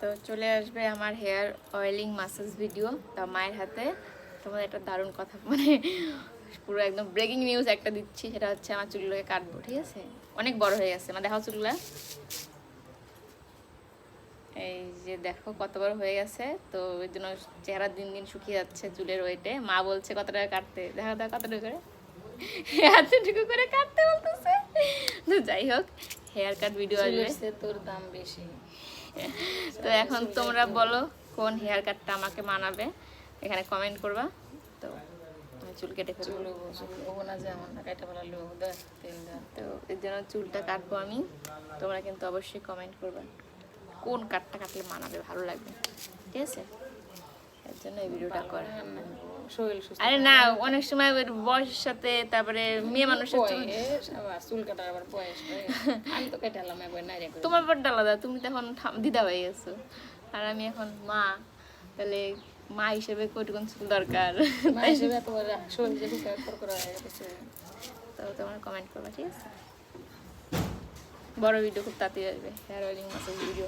তো চলে আসবে আমার হেয়ার অয়েলিং মাসাজ ভিডিও, তা মায়ের হাতে। তোমাদের একটা দারুণ কথা, মানে পুরো একদম ব্রেকিং নিউজ একটা দিচ্ছি, সেটা হচ্ছে আমার চুলগুলোকে কাটবো, ঠিক আছে? অনেক বড় হয়ে গেছে, মানে দেখাও চুলগুলা, এই যে দেখো কত বড় হয়ে গেছে। তো এর জন্য চেহারা দিন দিন শুকিয়ে যাচ্ছে চুলের ওয়েটে। মা বলছে কত টাকা কাটতে, দেখা কত টাকা করে, এতটুকু করে কাটতে বলতেছে। তো যাই হোক, হেয়ার কাট ভিডিও আসবে। তোর দাম বেশি। তো এখন তোমরা বলো কোন হেয়ার কাটটা আমাকে মানাবে, এখানে কমেন্ট করবা। তো আমি চুল কেটে ফেলবো, না যে আমার না কাটা ফেলা লোক দেখ তেল দেখ। তো এর জন্য চুলটা কাটবো আমি। তোমরা কিন্তু অবশ্যই কমেন্ট করবা কোন কাটটা কাটলে মানাবে, ভালো লাগবে, ঠিক আছে? এর জন্য এই ভিডিওটা করা। শরীর সুস্থ। আরে না, অনেক সময় ওর বয়সের সাথে, তারপরে মেয়ে মানুষের চুল, চুল কাটার আবার বয়স আমি তো কেটালাম একবার না রে। তোমার ব্যাপারটা আলাদা, তুমি তো এখন দিদা হয়ে গেছো, আর আমি এখন মা। তাহলে মা হিসেবে কতটুকুন চুল দরকার, মা হিসেবে এত বড় শরীর যে করা হয়ে গেছে। তো তোমরা কমেন্ট করবা, ঠিক আছে? বড় ভিডিও খুব তাড়াতাড়ি আসবে, হেয়ার অয়েলিং মাসাজ ভিডিও।